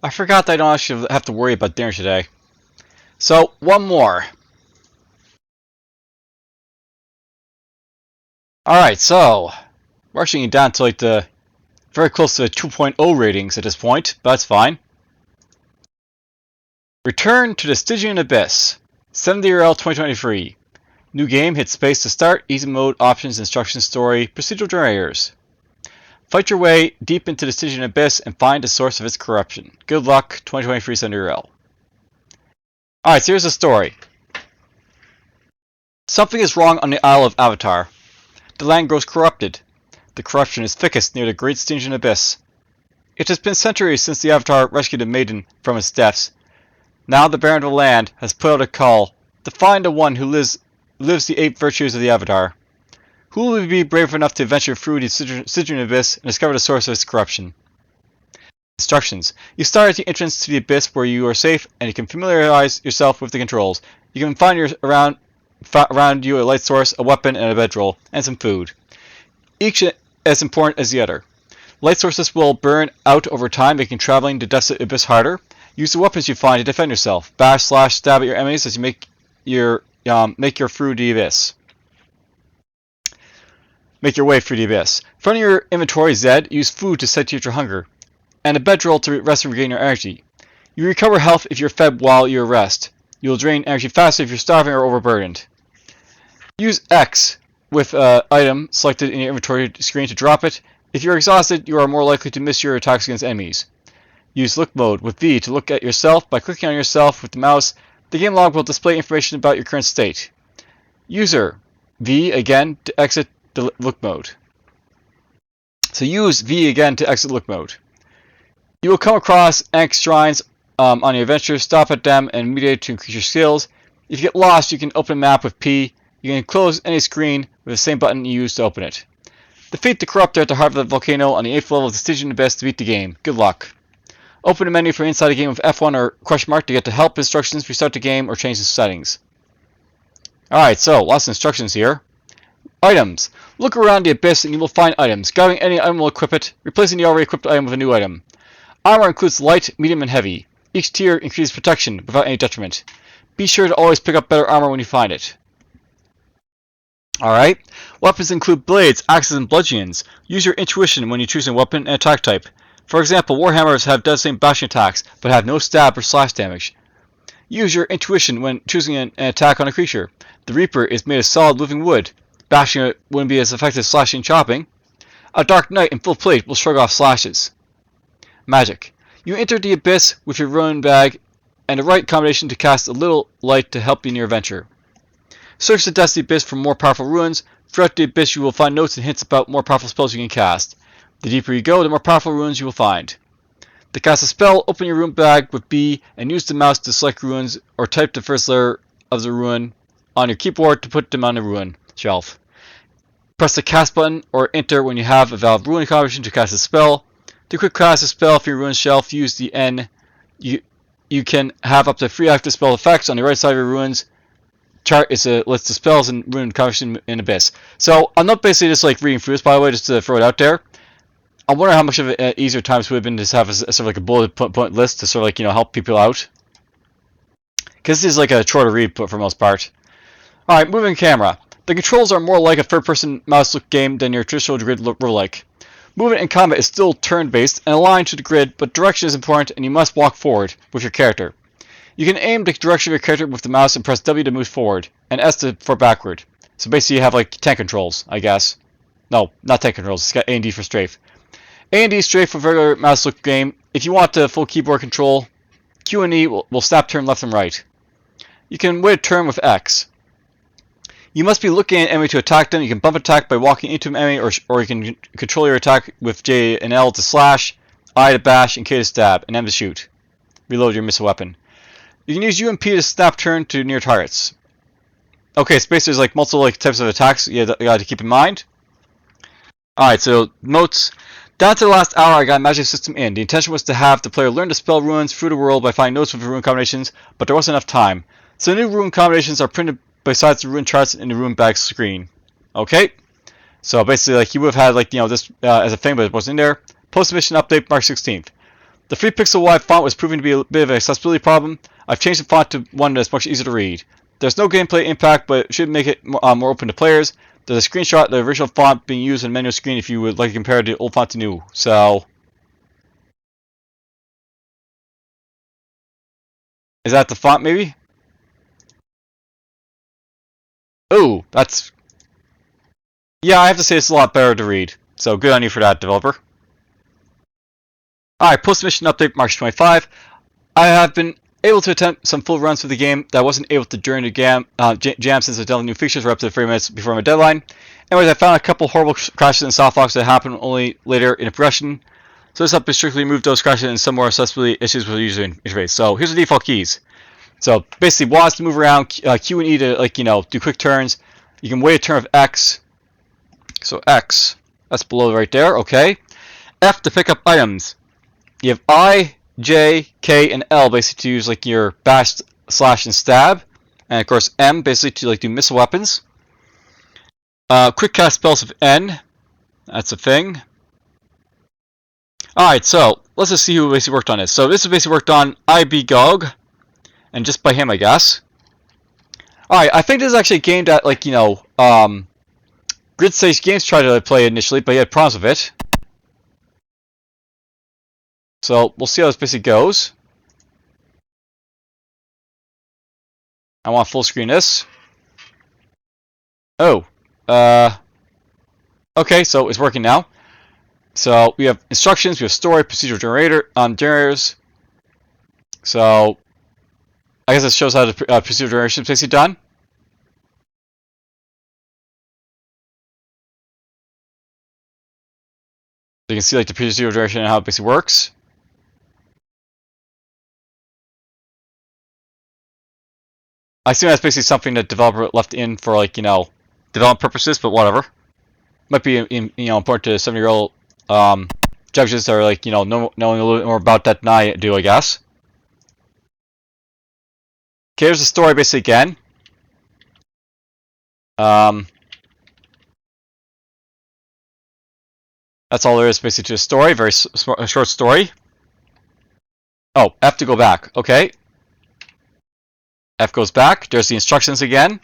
I forgot that I don't actually have to worry about dinner today. So, one more. Alright, so we're actually getting down to like the very close to the 2.0 ratings at this point, but that's fine. Return to the Stygian Abyss. 7DRL 2023. New game, hit space to start, easy mode, options, instructions, story, procedural generators. Fight your way deep into the Stygian Abyss and find the source of its corruption. Good luck, 2023 7DRL. Alright, so here's the story. Something is wrong on the Isle of Avatar. The land grows corrupted. The corruption is thickest near the great Stygian Abyss. It has been centuries since the Avatar rescued a maiden from its depths. Now the Baron of the land has put out a call to find the one who lives the 8 virtues of the Avatar. Who will be brave enough to venture through the Stygian Abyss and discover the source of its corruption? Instructions. You start at the entrance to the Abyss where you are safe and you can familiarize yourself with the controls. You can find around you a light source, a weapon, and a bedroll, and some food. Each as important as the other. Light sources will burn out over time, making traveling the desolate abyss harder. Use the weapons you find to defend yourself. Bash, slash, stab at your enemies as you make your through the abyss. Make your way through the abyss. From your inventory, Zed, use food to satiate your hunger, and a bedroll to rest and regain your energy. You recover health if you're fed while you rest. You will drain energy faster if you're starving or overburdened. Use X with an item selected in your inventory screen to drop it. If you're exhausted, you are more likely to miss your attacks against enemies. Use Look Mode with V to look at yourself. By clicking on yourself with the mouse, the game log will display information about your current state. User V again to exit the Look Mode. So use V again to exit Look Mode. You will come across X shrines on your adventure. Stop at them and meditate to increase your skills. If you get lost, you can open a map with P. You can close any screen with the same button you used to open it. Defeat the Corruptor at the heart of the volcano on the 8th level of the Stygian Abyss to beat the game. Good luck. Open the menu from inside the game with F1 or question mark to get to help, instructions, restart the game, or change the settings. Alright, so lots of instructions here. Items. Look around the abyss and you will find items. Grabbing any item will equip it, replacing the already equipped item with a new item. Armor includes light, medium, and heavy. Each tier increases protection without any detriment. Be sure to always pick up better armor when you find it. Alright. Weapons include blades, axes, and bludgeons. Use your intuition when you choose a weapon and attack type. For example, warhammers have devastating bashing attacks, but have no stab or slash damage. Use your intuition when choosing an attack on a creature. The Reaper is made of solid living wood. Bashing it wouldn't be as effective as slashing and chopping. A Dark Knight in full plate will shrug off slashes. Magic. You enter the abyss with your rune bag and the right combination to cast a little light to help you in your adventure. Search the depths of the abyss for more powerful runes. Throughout the abyss you will find notes and hints about more powerful spells you can cast. The deeper you go, the more powerful runes you will find. To cast a spell, open your rune bag with B and use the mouse to select runes or type the first letter of the rune on your keyboard to put them on the rune shelf. Press the cast button or enter when you have a valid rune combination to cast a spell. To quick cast a spell from your rune shelf, use the N. You can have up to 3 active spell effects on the right side of your runes. Chart is a list of spells and rune combination in Abyss. So I'm not basically just like reading through this, by the way, just to throw it out there. I wonder how much of an easier times would have been to have a sort of like a bullet point list to sort of like, help people out. Because this is like a shorter read for the most part. Alright, moving camera. The controls are more like a third-person mouse look game than your traditional grid roguelike. Movement in combat is still turn-based and aligned to the grid, but direction is important and you must walk forward with your character. You can aim the direction of your character with the mouse and press W to move forward, and S for backward. So basically you have like tank controls, I guess. No, not tank controls, it's got A and D for strafe. A and D strafe for regular mouse look game. If you want the full keyboard control, Q and E will snap turn left and right. You can wait a turn with X. You must be looking at an enemy to attack them. You can bump attack by walking into an enemy, or you can control your attack with J and L to slash, I to bash, and K to stab, and M to shoot. Reload your missile weapon. You can use U and P to snap turn to near targets. Okay, so basically there's like multiple types of attacks you got to keep in mind. Alright, so notes. Down to the last hour I got a magic system in. The intention was to have the player learn to spell runes through the world by finding notes with rune combinations, but there wasn't enough time. So the new rune combinations are printed besides the rune charts in the rune bag screen. Okay? So basically like you would have had like this as a thing, but it wasn't in there. Post mission update March 16th. The 3 pixel wide font was proving to be a bit of an accessibility problem. I've changed the font to one that's much easier to read. There's no gameplay impact, but it should make it more open to players. There's a screenshot of the original font being used in the menu screen if you would like to compare the old font to new. So, is that the font maybe? Oh, that's... Yeah, I have to say it's a lot better to read. So good on you for that, developer. Alright, post-mission update March 25. I have been able to attempt some full runs through the game that I wasn't able to during the jam since the developing new features were up to 3 minutes before my deadline. Anyways, I found a couple horrible crashes and soft locks that happened only later in the progression. So this update strictly removed those crashes and some more accessibility issues with the user interface. So here's the default keys. So basically, Y is to move around, Q and E to do quick turns. You can wait a turn of X. So X, that's below right there. Okay. F to pick up items. You have I, J, K, and L basically to use your bash, slash, and stab, and of course M basically to do missile weapons. Quick cast spells of N. That's a thing. Alright, so let's just see who basically worked on this. So this is basically worked on IB Gog, and just by him, I guess. Alright, I think this is actually a game that, Grid Stage Games tried to play initially, but he had problems with it. So we'll see how this basically goes. I want to full screen this. Oh, okay, so it's working now. So we have instructions, we have story, procedural generators. So I guess it shows how the procedural generation is basically done. So you can see the procedural generation and how it basically works. I assume that's basically something that developer left in for development purposes, but whatever. Might be important to 7-year-old judges that are knowing a little bit more about that than I do, I guess. Okay, here's the story basically again. That's all there is basically to the story. Very short story. Oh, F to go back. Okay. F goes back. There's the instructions again.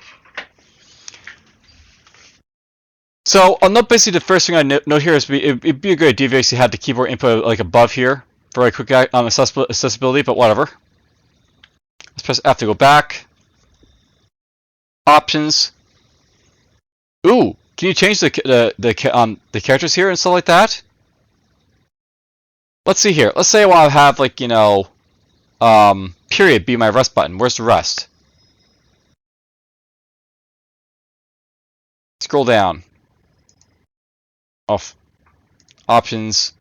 So I'll note basically the first thing I note here is it'd be a good idea if you actually had the keyboard input above here for a quick accessibility, but whatever. Let's press F to go back. Options. Ooh, can you change the characters here and stuff like that? Let's see here. Let's say I want to have period be my rest button. Where's the rest? Scroll down. Off. Options.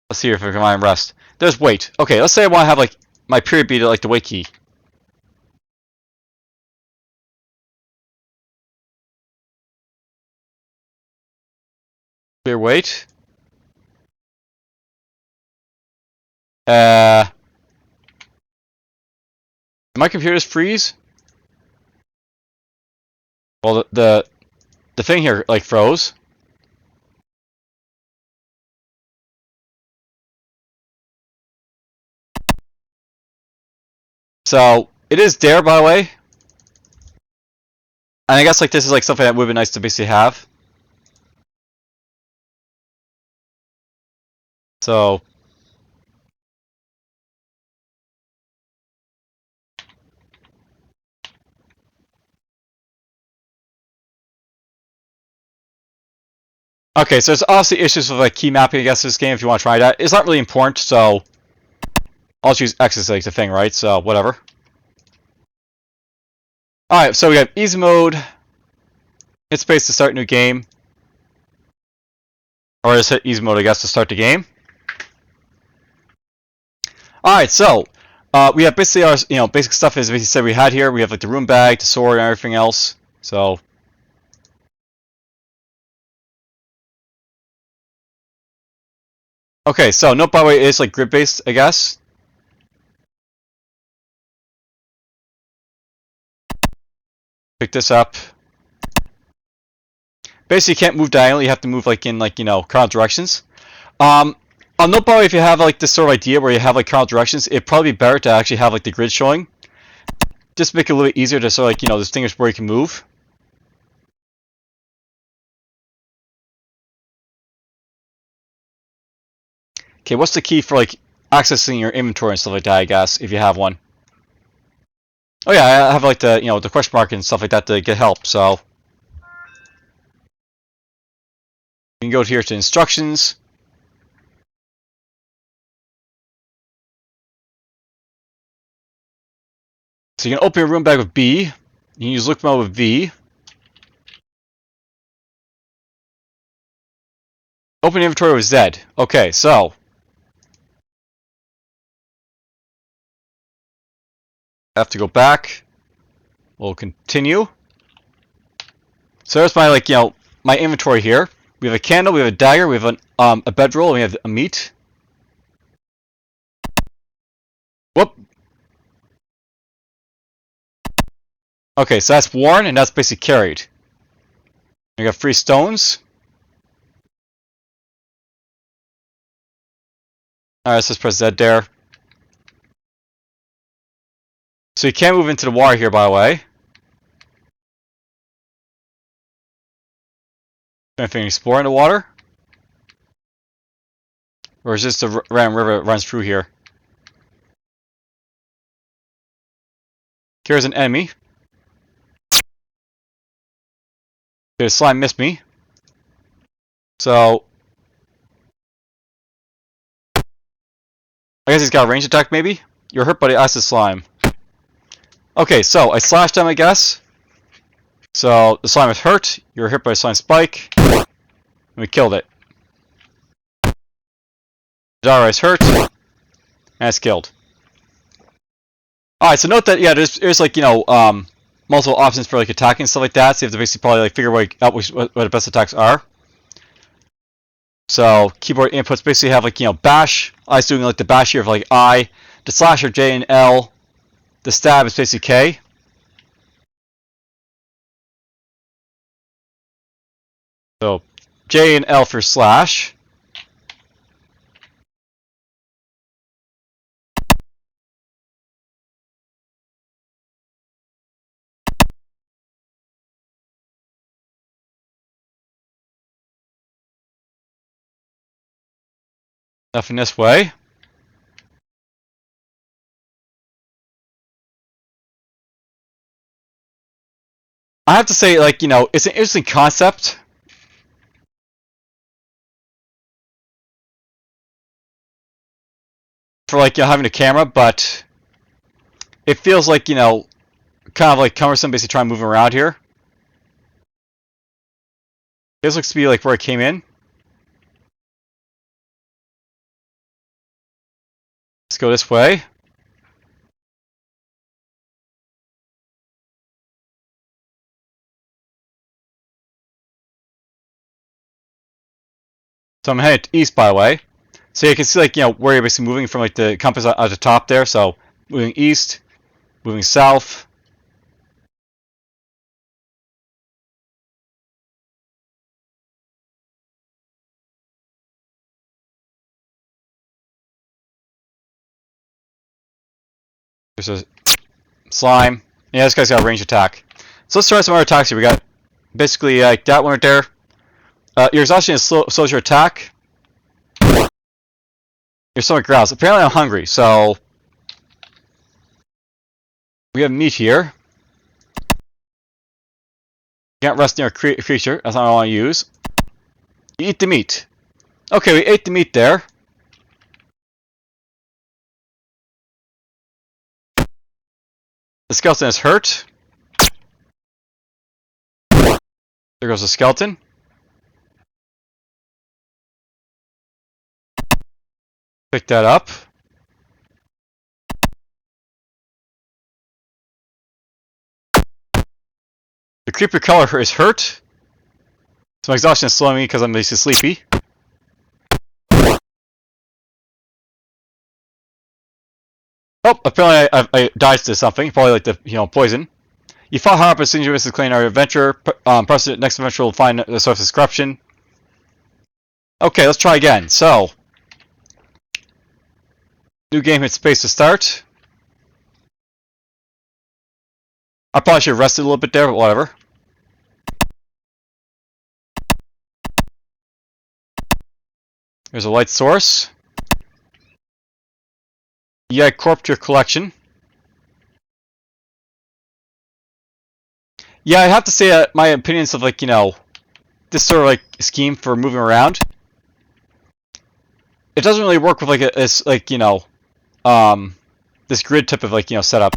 Let's see if I can find rest. There's wait. Okay, let's say I want to have my period be the wait key. Clear wait. Did my computers freeze? Well, the thing here froze. So it is there, by the way. And I guess this is something that would be nice to basically have. So okay, so there's obviously issues with key mapping, I guess, in this game if you want to try that. It's not really important, so I'll just use X as the thing, right? So whatever. Alright, so we have easy mode. Hit space to start new game. Or just hit easy mode, I guess, to start the game. Alright, so we have basically our basic stuff as we said we had here. We have the room bag, the sword, and everything else. So okay, so note by the way, it's grid based, I guess. Pick this up. Basically, you can't move diagonally. You have to move in current directions. I'll note, by the way, if you have like this sort of idea where you have like cardinal directions, it'd probably be better to actually have like the grid showing. Just make it a little bit easier to sort of like, distinguish where you can move. Okay, what's the key for like accessing your inventory and stuff like that, I guess, if you have one? Oh yeah, I have like the, the question mark and stuff like that to get help, so. You can go here to instructions. So you can open your room bag with B. You can use look mode with V. Open inventory with Z. Okay, so. I have to go back. We'll continue. So there's my my inventory here. We have a candle, we have a dagger, we have a bedroll, and we have a meat. Whoop. Okay, so that's worn and that's basically carried. We got 3 stones. Alright, let's just press Z there. So you can't move into the water here, by the way. Anything explore in the water? Or is this the random river that runs through here? Here's an enemy. Okay, the slime missed me. So I guess he's got a range attack maybe? You're hurt by the acid slime. Okay, so I slashed him, I guess. So the slime is hurt, you're hit by a slime spike, and we killed it. Dara is hurt, and it's killed. Alright, so note that, yeah, there's like, multiple options for like attacking and stuff like that, so you have to basically probably like figure out what the best attacks are. So keyboard inputs basically have like, bash. I was doing like the bash here of like I, the slash are J and L, the stab is basically K. So J and L for slash. Nothing this way. I have to say, like, it's an interesting concept. For like, having a camera, but it feels like, kind of like cumbersome basically trying to move around here. This looks to be like where I came in. Let's go this way. So I'm headed east, by the way. So you can see, like, where you're basically moving from, like, the compass at the top there. So moving east, moving south. There's a slime. Yeah, this guy's got a range attack. So let's try some other attacks here. We got basically like that one right there. Your exhaustion slows your attack. Your stomach growls. Apparently I'm hungry, so we have meat here. Can't rest near a creature. That's not what I want to use. You eat the meat. Okay, we ate the meat there. The skeleton is hurt. There goes the skeleton. Pick that up. The creeper color is hurt. So my exhaustion is slowing me because I'm basically sleepy. Oh, apparently I died to something. Probably like the poison. You fought hard, but as soon as you miss the claim our adventure, press the next adventure will find the source of corruption. Okay, let's try again. So, new game hit space to start. I probably should have rested a little bit there, but whatever. There's a light source. You add corp to your collection. Yeah, I have to say that my opinions of, like, this sort of, like, scheme for moving around, it doesn't really work with, like, this, like, this grid type of, like, setup.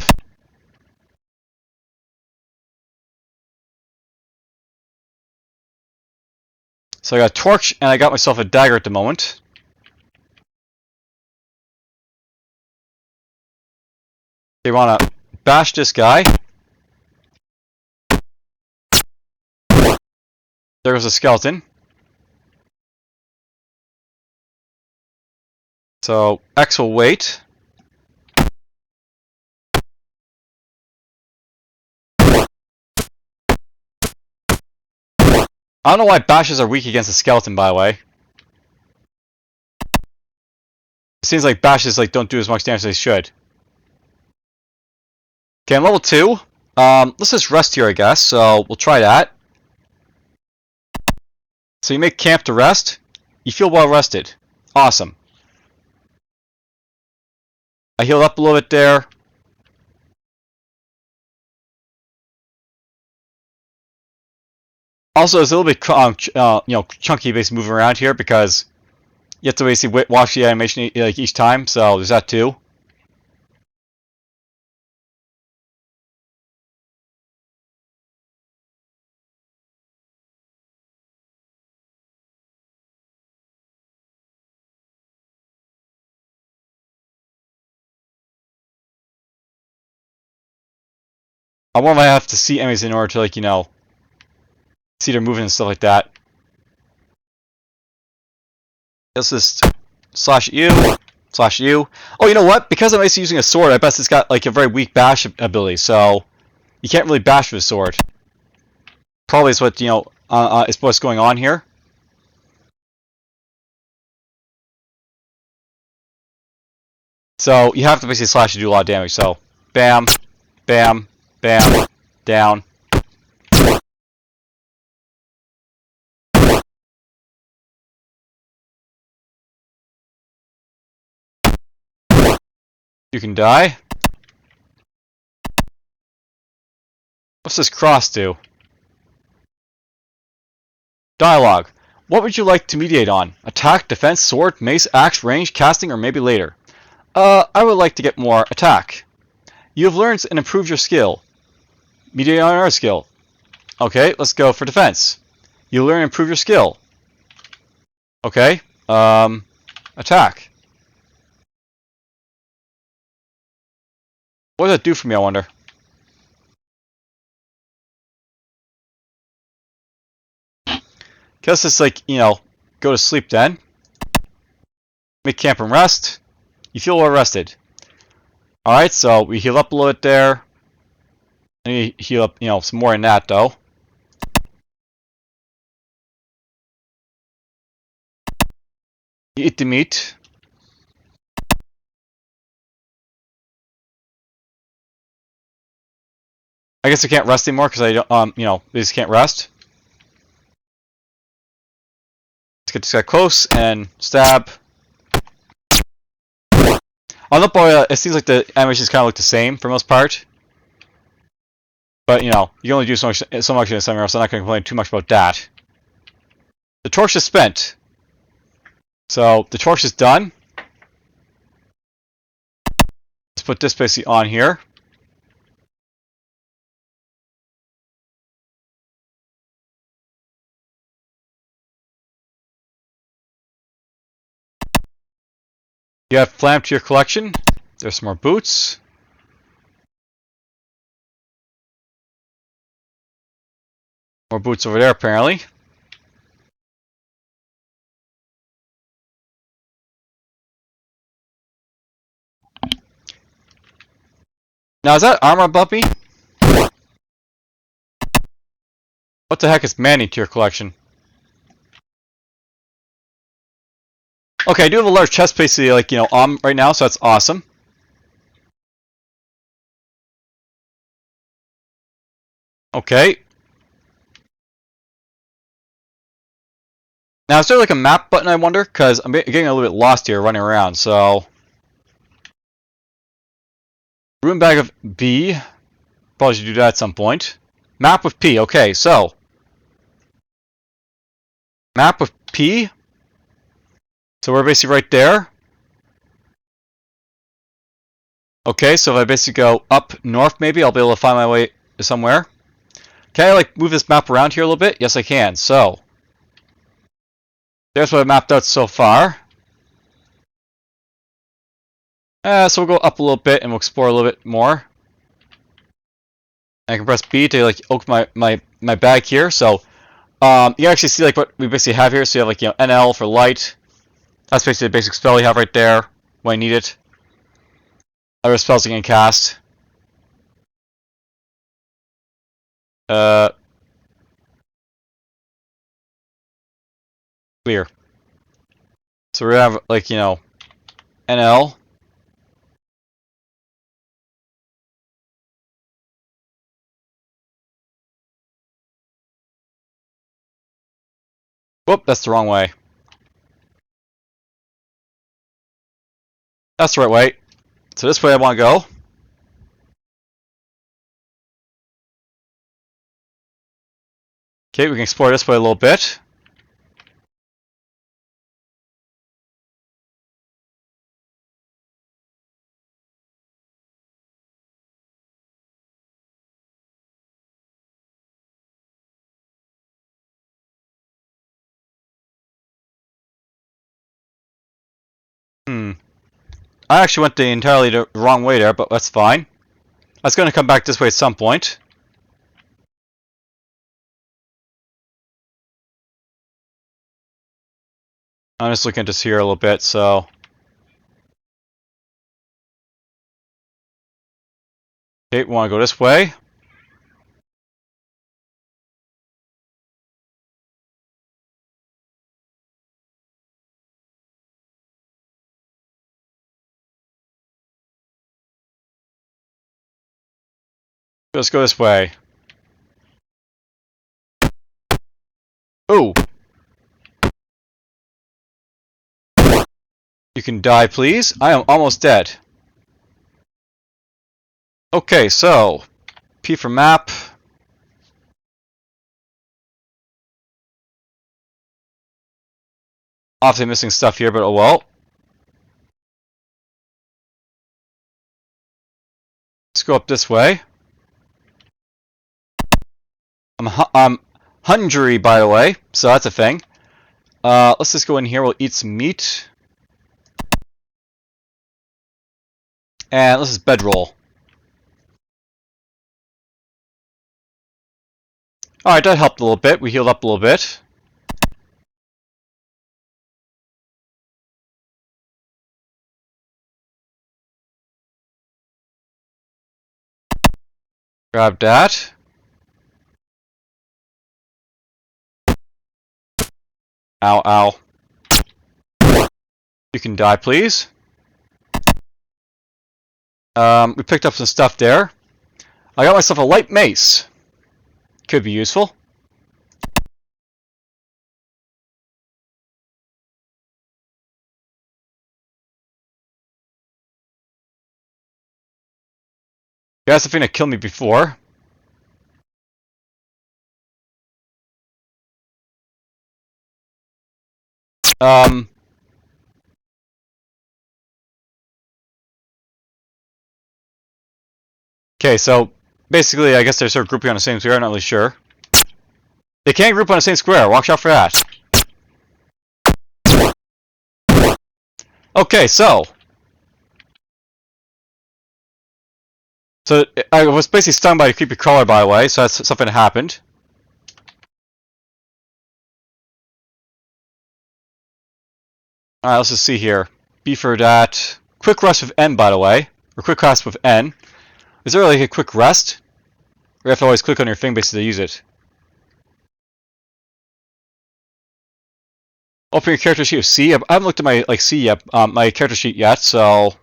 So I got a torch, and I got myself a dagger at the moment. They want to bash this guy. There goes a skeleton. So X will wait. I don't know why bashes are weak against a skeleton, by the way. It seems like bashes don't do as much damage as they should. Okay, I'm level 2. Let's just rest here, I guess. So we'll try that. So you make camp to rest. You feel well rested. Awesome. I healed up a little bit there. Also, it's a little bit chunky basically moving around here because you have to basically watch the animation like each time. So there's that too. I wonder if I have to see enemies in order to see their movement and stuff like that. Let's just slash you. Oh, you know what? Because I'm basically using a sword, I bet it's got like a very weak bash ability, so you can't really bash with a sword. Probably is what is what's going on here. So you have to basically slash to do a lot of damage. So bam, bam, bam, down. You can die. What's this cross do? Dialogue. What would you like to mediate on? Attack, defense, sword, mace, axe, range, casting, or maybe later? I would like to get more attack. You have learned and improved your skill. Mediate on our skill. Okay, let's go for defense. You learn and improve your skill. Okay, attack. What does that do for me, I wonder? Guess it's like, go to sleep then. Make camp and rest. You feel well rested. Alright, so we heal up a little bit there. I need to heal up, some more in that though. You eat the meat. I guess I can't rest anymore because I don't, they just can't rest. Let's get this guy close and stab. On the boy, it seems like the animations kind of look the same for the most part. But, you can only do so much in the summer, so I'm not going to complain too much about that. The torch is spent. So, the torch is done. Let's put this basically on here. You have flam to your collection. There's some more boots. More boots over there, apparently. Now, is that armor above me? What the heck is Manny to your collection? Okay, I do have a large chest basically, like, right now, so that's awesome. Okay. Now, is there like a map button, I wonder? Because I'm getting a little bit lost here running around, so... Room bag of B. Probably should do that at some point. Map with P. Okay, so... Map with P. So we're basically right there. Okay, so if I basically go up north, maybe, I'll be able to find my way to somewhere. Can I, like, move this map around here a little bit? Yes, I can. So... There's what I've mapped out so far. So we'll go up a little bit and we'll explore a little bit more. I can press B to like open my bag here. So you can actually see like what we basically have here. So you have like NL for light. That's basically the basic spell you have right there when I need it. Other spells you can cast. Clear. So we have like NL. Whoop, that's the wrong way. That's the right way. So this way I want to go. Okay, we can explore this way a little bit. I actually went the entirely wrong way there, but that's fine. I was going to come back this way at some point. I'm just looking at this here a little bit, so... Okay, we want to go this way. Let's go this way. Ooh! You can die, please. I am almost dead. Okay, so... P for map. Obviously missing stuff here, but oh well. Let's go up this way. I'm hungry, by the way, so that's a thing. Let's just go in here. We'll eat some meat. And let's just bedroll. Alright, that helped a little bit. We healed up a little bit. Grab that. Ow, ow. You can die, please. We picked up some stuff there. I got myself a light mace. Could be useful. That's the thing that killed me before. Okay, so basically, I guess they're sort of grouping on the same square. I'm not really sure. They can't group on the same square. Watch out for that. Okay, so I was basically stung by a creepy crawler, by the way. So that's something that happened. All right, let's just see here. B for that. Quick rest with N, by the way, or quick rest with N. Is there like a quick rest? Or you have to always click on your thing basically to use it? Open your character sheet with C. I haven't looked at my C yet, my character sheet yet, so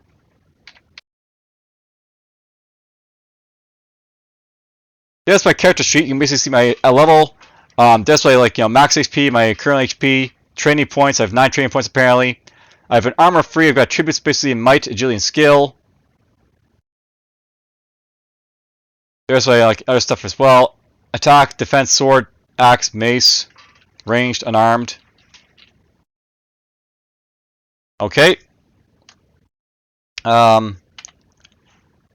there's my character sheet. You can basically see my level. That's my max HP, my current HP, training points. I have 9 training points apparently. I have an armor free. I've got attributes basically in might, agility, and skill. There's my other stuff as well. Attack, defense, sword, axe, mace, ranged, unarmed. Okay. Oh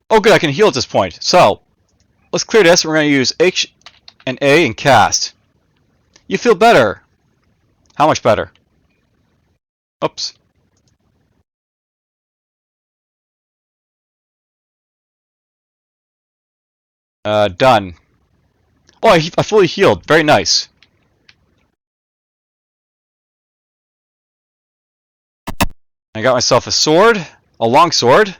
good, I can heal at this point. So let's clear this. We're going to use H and A and cast. You feel better. How much better? Oops. Done. Oh, I fully healed. Very nice. I got myself a sword, a long sword.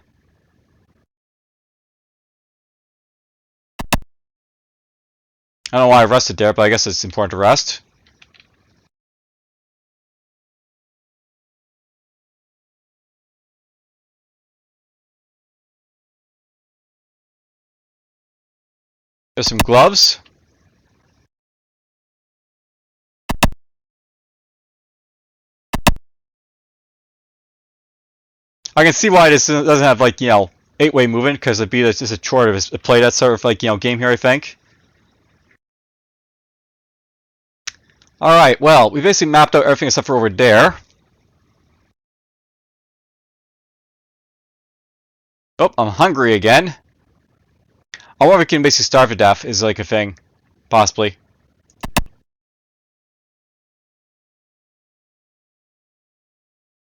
I don't know why I rested there, but I guess it's important to rest. There's some gloves. I can see why this doesn't have 8-way movement, because it'd be just a chore to play that sort of game here, I think. Alright, well, we basically mapped out everything except for over there. Oh, I'm hungry again. I wonder if we can basically starve to death is a thing. Possibly.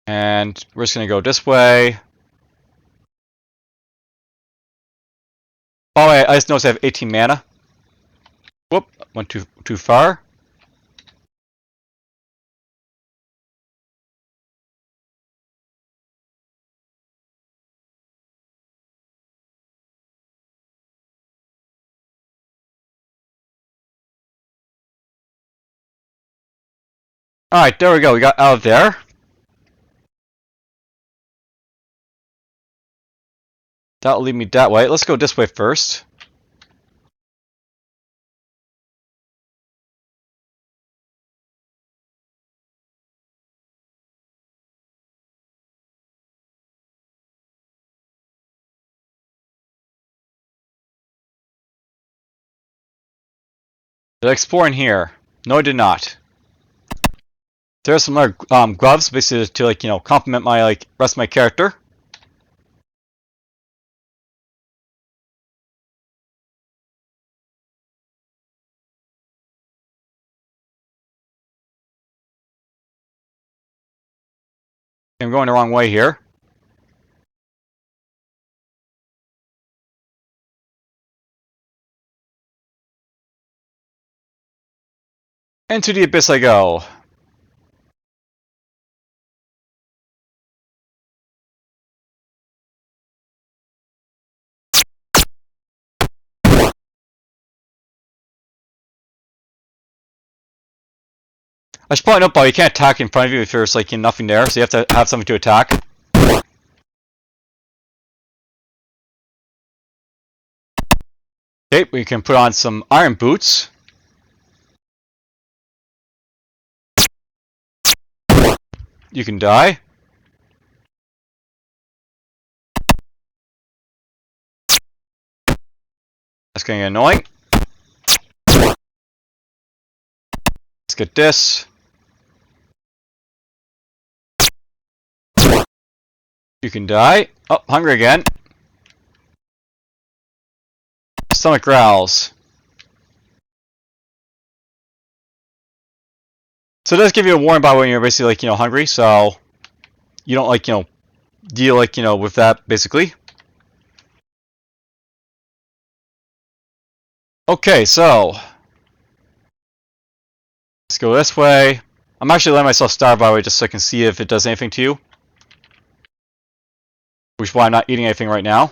And we're just going to go this way. Oh, wait, I just noticed I have 18 mana. Whoop, went too far. Alright, there we go. We got out of there. That'll lead me that way. Let's go this way first. Did I explore in here? No, I did not. There's some other gloves, basically to complement my rest of my character. I'm going the wrong way here. Into the abyss I go. I should probably note, but you can't attack in front of you if there's nothing there, so you have to have something to attack. Okay, we can put on some iron boots. You can die. That's getting annoying. Let's get this. You can die. Oh, hungry again. Stomach growls. So it does give you a warning about when you're basically hungry, so you don't deal with that basically. Okay, so let's go this way. I'm actually letting myself starve by the way just so I can see if it does anything to you. Which is why I'm not eating anything right now.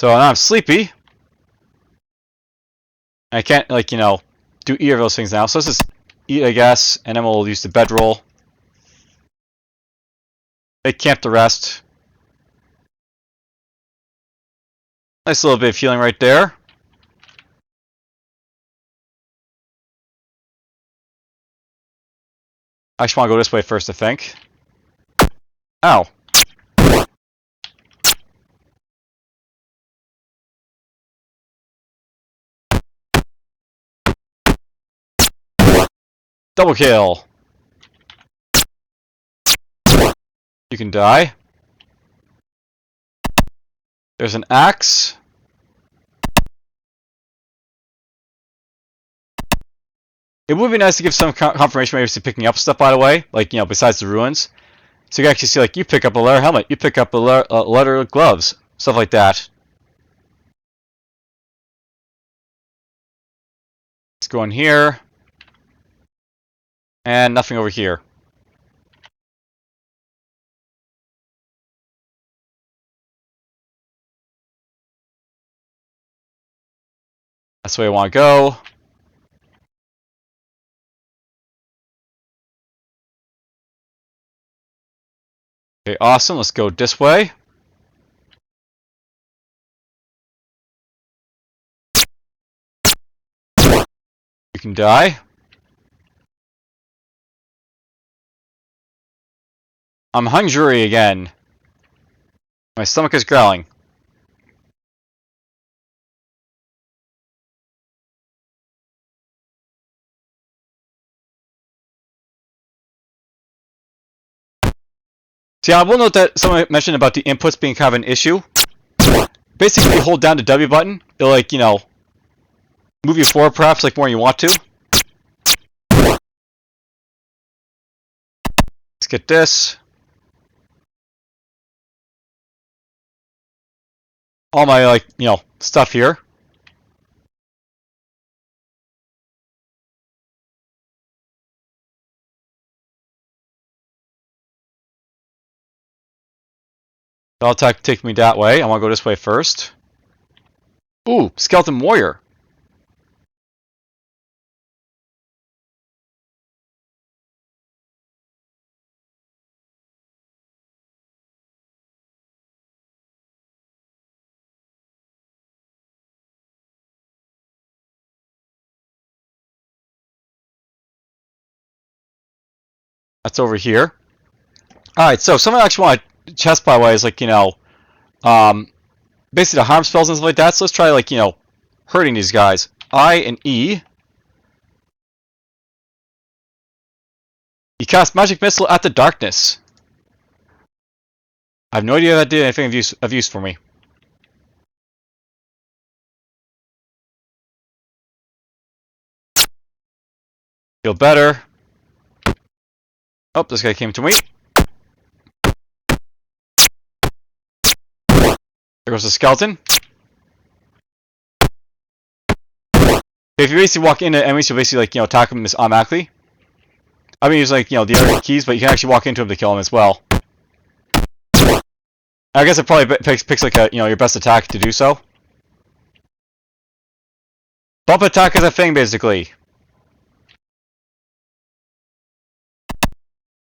So now I'm sleepy. I can't, like, you know, do either of those things now. So let's just eat, I guess, and then we'll use the bedroll. Make camp the rest. Nice little bit of healing right there. I just want to go this way first, I think. Ow. Double kill. You can die. There's an axe. It would be nice to give some confirmation maybe to picking up stuff, by the way, like, you know, besides the ruins. So you can actually see, like, you pick up a leather helmet, you pick up a leather gloves, stuff like that. Let's go in here. And nothing over here. That's the way I want to go. Okay, awesome. Let's go this way. You can die. I'm hungry again. My stomach is growling. See, I will note that someone mentioned about the inputs being kind of an issue. Basically, you hold down the W button, it'll, like, you know, move you forward perhaps, like, more than you want to. Let's get this. All my, like, you know, stuff here. That'll take me that way. I want to go this way first. Ooh, skeleton warrior. That's over here. Alright, so someone actually want to chest, by the way, is, like, you know, basically the harm spells and stuff like that. So let's try, like, you know, hurting these guys. I and E. You cast magic missile at the darkness. I have no idea if that did anything of use for me. Feel better. Oh, this guy came to me. There goes the skeleton. If you basically walk into enemies, you'll basically, like, you know, attack them automatically. I mean, use, like, you know, the other keys, but you can actually walk into them to kill them as well. I guess it probably picks like, a, you know, your best attack to do so. Bump attack is a thing, basically.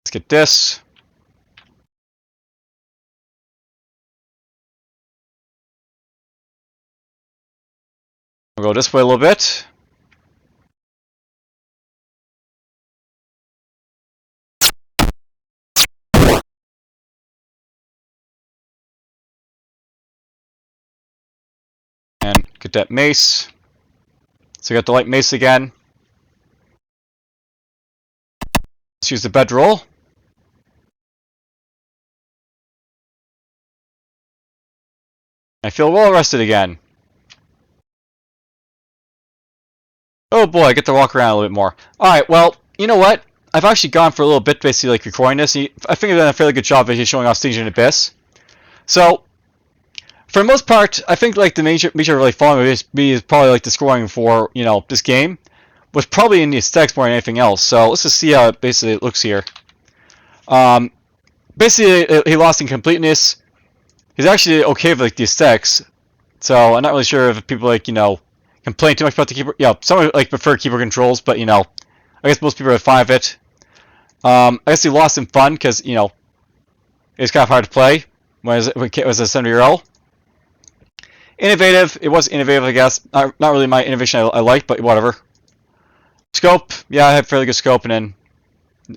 Let's get this. We'll go this way a little bit. And get that mace. So we got the light mace again. Let's use the bedroll. I feel well rested again. Oh boy, I get to walk around a little bit more. Alright, well, you know what? I've actually gone for a little bit, basically, like, recording this. I think I've done a fairly good job basically showing off Stygian Abyss. So, for the most part, I think, like, the major really following me is probably, like, the scoring for, you know, this game was probably in the aesthetics more than anything else. So let's just see how it basically looks here. Basically, he lost in completeness. He's actually okay with, like, the aesthetics, So I'm not really sure if people like complain too much about the keyboard. Some like prefer keyboard controls, but I guess most people are fine with it. I guess they lost some fun because it's kind of hard to play when it was a 7DRL. Innovative, it was innovative, I guess. Not really my innovation I like, but whatever. Scope, yeah, I have fairly good scope, and then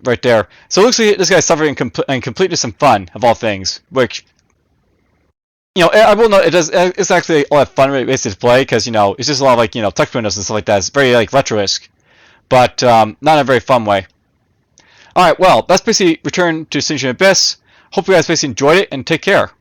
right there. So it looks like this guy's suffering and completeness and fun of all things, which I will note it's actually a lot of fun basically to play because it's just a lot of like touch windows and stuff like that. It's very like retro-esque, but not in a very fun way. All right, well, that's basically Return to Stygian Abyss. Hope you guys basically enjoyed it, and take care.